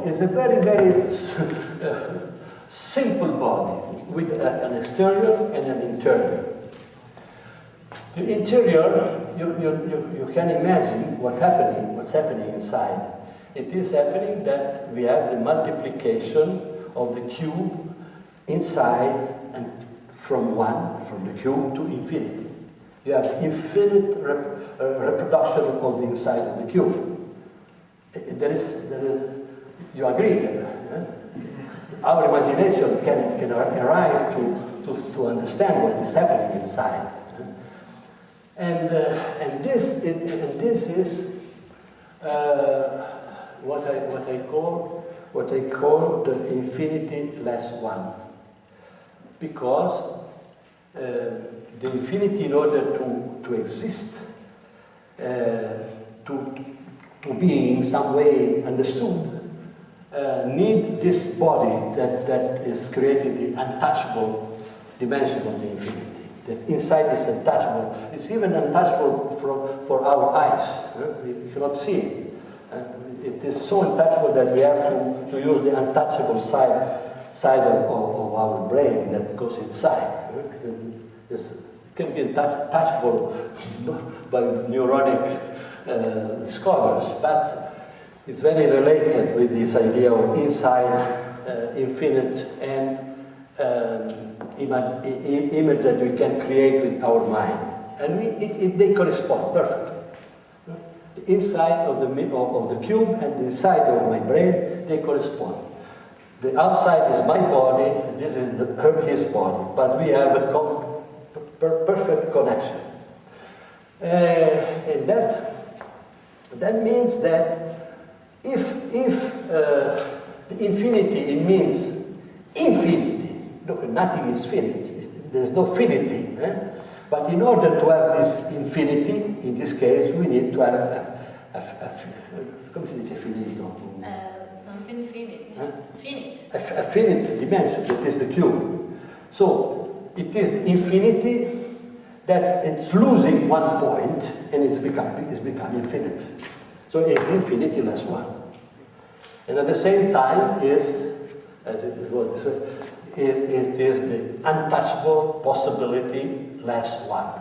is a very, very simple body with an exterior and an interior. The interior, you can imagine what's happening inside. It is happening that we have the multiplication of the cube inside and from the cube to infinity. You have infinite reproduction of the inside of the cube. You agree that our imagination can arrive to understand what is happening inside. And this is what I call the infinity less one, because the infinity, in order to exist, to be in some way understood, need this body that is created the untouchable dimension of the infinity. That inside is untouchable. It's even untouchable for our eyes. We cannot see it. It is so untouchable that we have to use the untouchable side of our brain that goes inside. It can be touchable by neuronic discoveries, but it's very related with this idea of inside, infinite, and image that we can create with our mind. And they correspond perfectly. The inside of the cube and the inside of my brain, they correspond. The outside is my body, and this is his body, but we have a perfect connection. And that means that if the infinity, it means infinity. Look, nothing is finite. There's no finity. But in order to have this infinity, in this case, we need to have come si dice finito? Something finite. Finite. A finite dimension, that is the cube. So it is the infinity that it's losing one point and it's become infinite. So it's the infinity less one. And at the same time is, as it was this way, it is the untouchable possibility less one.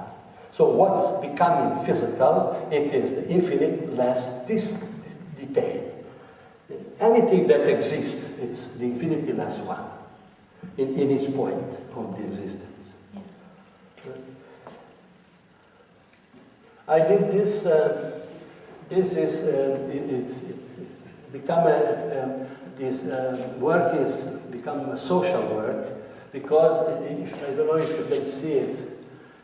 So what's becoming physical, it is the infinite less this detail. Anything that exists, it's the infinity less one in each point of the existence. Yeah. I did this. This is this work is become a social work, because I don't know if you can see it.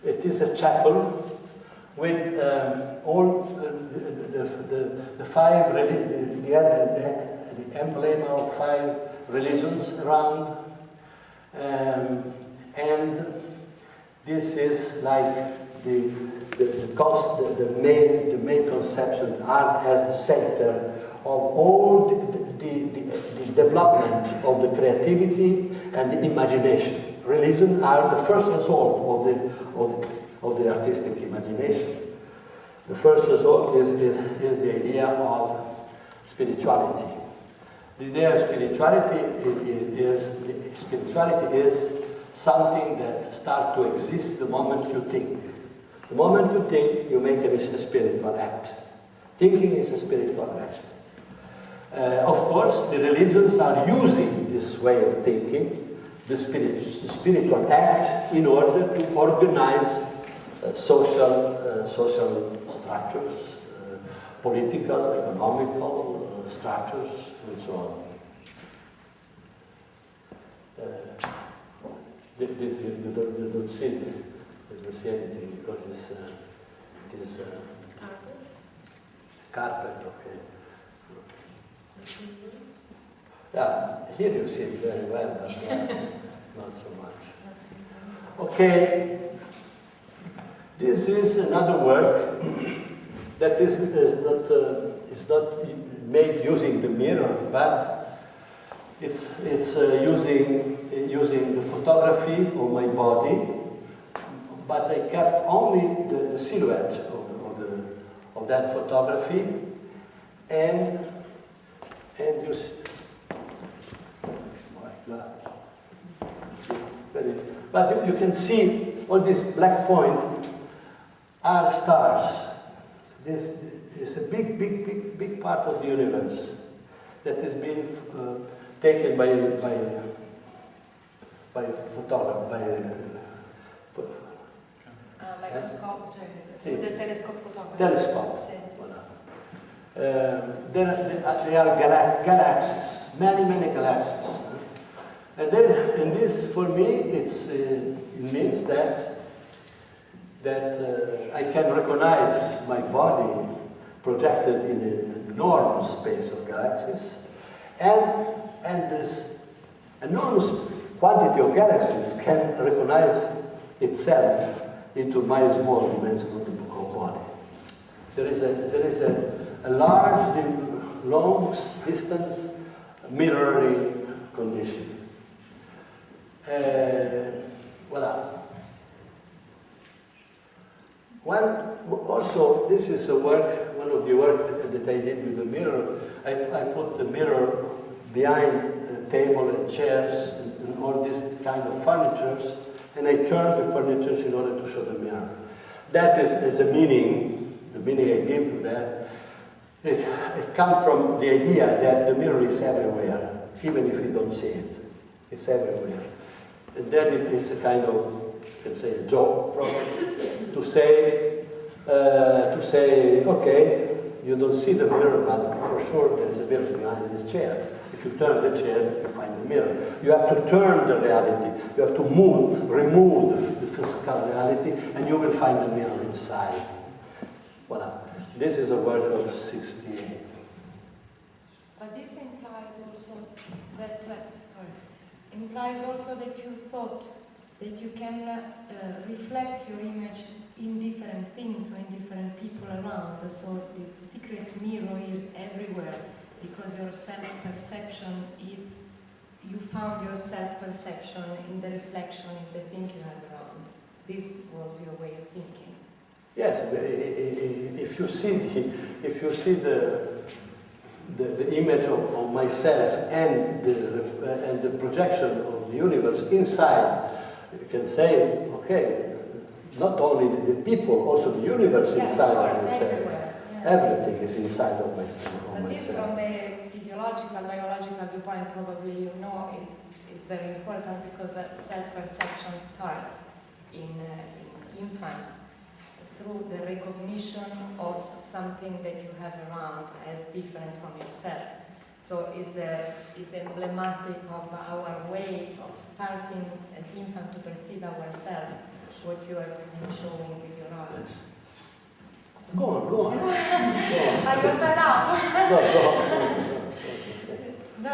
It is a chapel with all the five the emblem of 5 religions around, and this is like the main conception, art as the center of all the development of the creativity and the imagination. Religion are the first result of the artistic imagination. The first result is the idea of spirituality. The idea of spirituality is something that starts to exist the moment you think. The moment you think, you make it a spiritual act. Thinking is a spiritual act. Of course, the religions are using this way of thinking, the spiritual act, in order to organize social structures, political, economical structures, and so on. You don't see it. You don't see anything because it is carpet, okay. Yeah, here you see it very well, but not so much. Okay, this is another work that is not made using the mirror, but it's using the photography of my body, but I kept only the silhouette of that photography, and But you can see all these black points are stars. This is a big part of the universe that has been taken by photography, microscope, Sì. the telescope photography. telescopes. Sì. Voilà. There are galaxies, many galaxies. And this, for me, it means that I can recognize my body projected in an enormous space of galaxies, and this enormous quantity of galaxies can recognize itself into my small dimensional body. There is a large, long distance mirroring condition. Voila. Also, this is one of the work that I did with the mirror. I put the mirror behind the table and chairs and all this kind of furnitures, and I turned the furnitures in order to show the mirror. That is a meaning, the meaning I give to that. It comes from the idea that the mirror is everywhere, even if you don't see it. It's everywhere. And then it is a kind of, you can say, a joke, probably, to say, okay, you don't see the mirror, but for sure there's a mirror behind this chair. If you turn the chair, you find the mirror. You have to turn the reality. You have to remove the physical reality, and you will find the mirror inside. Voila. This is a work of 68. But this implies also that, implies also that you thought that you can reflect your image in different things or in different people around. So this secret mirror is everywhere because your self-perception is, you found your self-perception in the reflection, in the thing you have around. This was your way of thinking. Yes, if you see the image of myself and the projection of the universe inside, you can say, okay, not only the people, also the universe inside of myself. Everywhere. Yeah. Everything is inside of myself. But this, from the physiological, biological viewpoint, probably you know is very important because self-perception starts in infants through the recognition of something that you have around as different from yourself. So it's emblematic of our way of starting as infant to perceive ourselves, what you have been showing with your art. Go on. Are you fed up? Go on. No,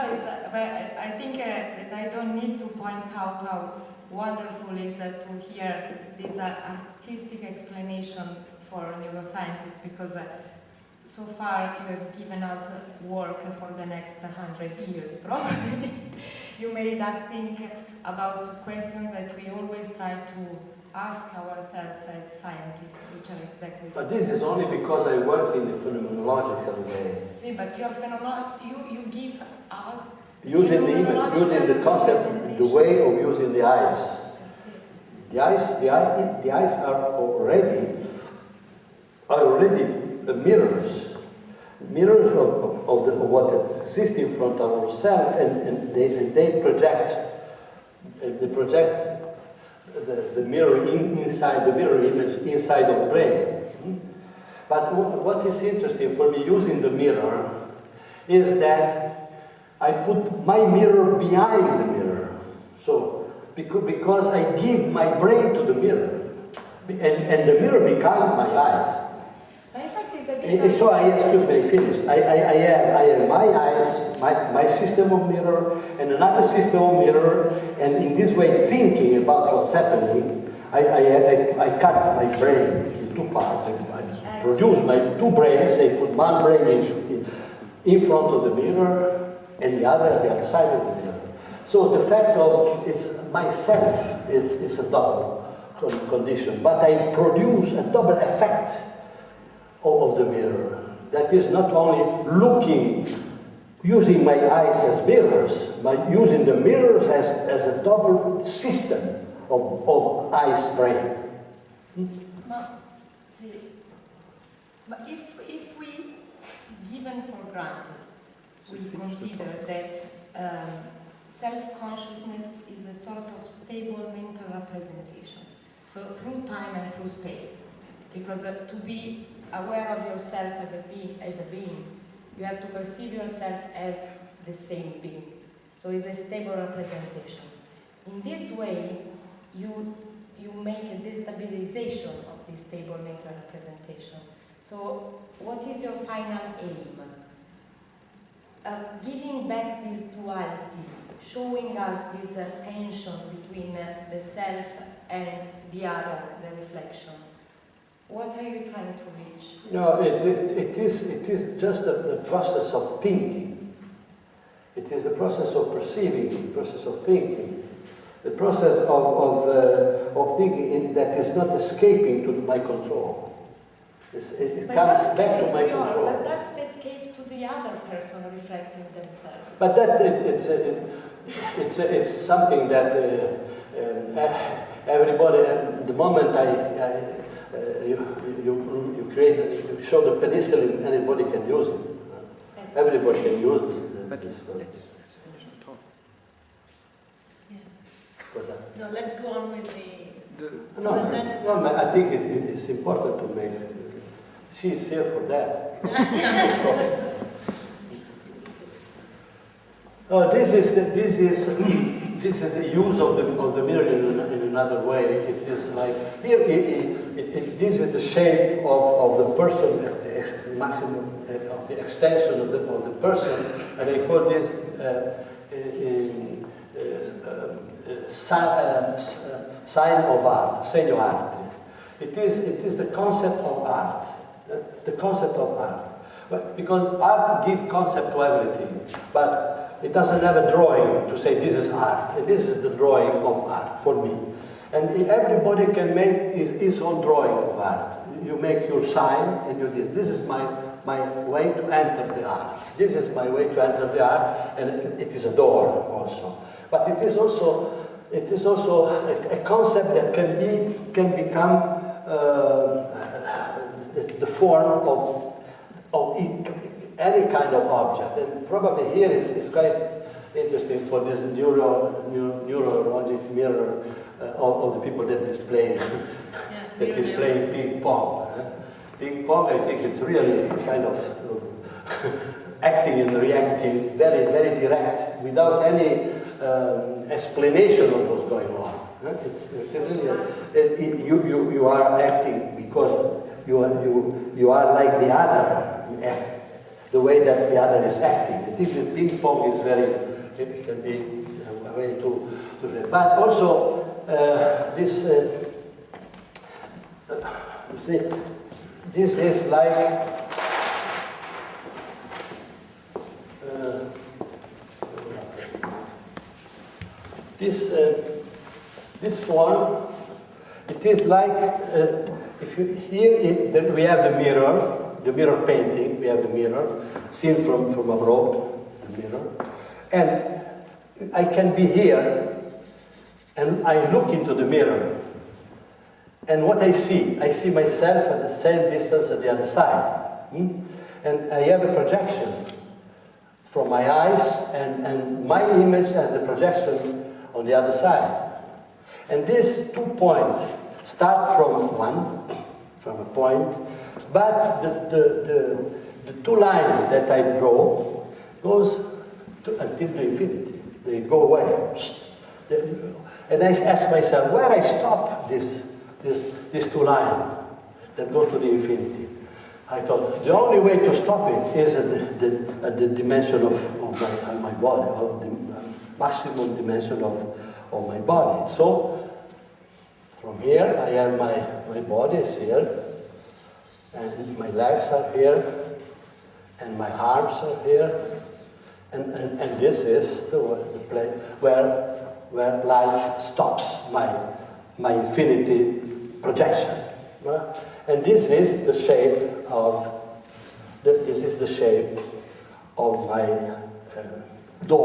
but I think that I don't need to point out how wonderful it is to hear this artistic explanation for neuroscientists, because so far you have given us work for the next 100 years, probably. You made us think about questions that we always try to ask ourselves as scientists, which are exactly. But this is only because I work in a phenomenological way. See, but your you give us using the image, using the concept, the way of using the eyes. The eyes are already the mirrors of what exists in front of ourselves, and they project the mirror inside the mirror image inside of the brain. But what is interesting for me using the mirror is that I put my mirror behind the mirror. So because I give my brain to the mirror, and the mirror becomes my eyes. But in fact, it's a bit. So I finished. I have my eyes, my system of mirror, and another system of mirror, and in this way, thinking about what's happening, I cut my brain in two parts. I produce my two brains. I put one brain in front of the mirror, and the other at the other side of the mirror. So the fact of it's myself is a double condition, but I produce a double effect of the mirror. That is not only looking, using my eyes as mirrors, but using the mirrors as a double system of ice brain. But if we, given for granted, we consider that self-consciousness is a sort of stable mental representation, so through time and through space, because to be aware of yourself as a being, you have to perceive yourself as the same being. So it's a stable representation. In this way, you make a destabilization of this stable mental representation. So what is your final aim? Giving back this duality, showing us this tension between the self and the other, the reflection. What are you trying to reach? No, it is just the process of thinking. It is the process of perceiving, the process of thinking, the process of thinking that is not escaping to my control. It comes back to my control. But does it escape to the other person reflecting themselves? But that it's something that everybody. The moment you create, you show the penicillin, anybody can use it. Everybody can use this. Yes. No, let's go on with the. No, I think it's important to make. She's here for that. This is a use of the mirror in another way. It is like here. This is the shape of the person, the maximum of the extension of the person, and I call this sign of art, segno arte. It is the concept of art, the concept of art. But because art gives concept to everything, but it doesn't have a drawing to say this is art. And this is the drawing of art for me. And everybody can make his own drawing of art. You make your sign and you do this. This is my way to enter the art. This is my way to enter the art, and it is a door also. But it is also a concept that can become the form of any kind of object. And probably here it's quite interesting for this neurologic mirror of the people that is playing ping pong. Ping pong, I think it's really kind of acting and reacting very, very direct, without any explanation of what's going on. It's really you are acting because you are like the other, the way that the other is acting. I think the ping pong is very, it can be a way to but also this is like this one. It is like if you here we have the mirror painting. We have the mirror seen from abroad, the mirror, and I can be here, and I look into the mirror, and what I see myself at the same distance at the other side, and I have a projection from my eyes, and my image as the projection on the other side. And these 2 points start from a point, but the 2 lines that I draw goes until the infinity. They go away. And I ask myself, where I stop these 2 lines that go to the infinity? I thought the only way to stop it is at the dimension of my body, or the maximum dimension of my body. So from here I have my body is here, and my legs are here, and my arms are here, and this is the place where life stops, my infinity projection. And this is the shape of my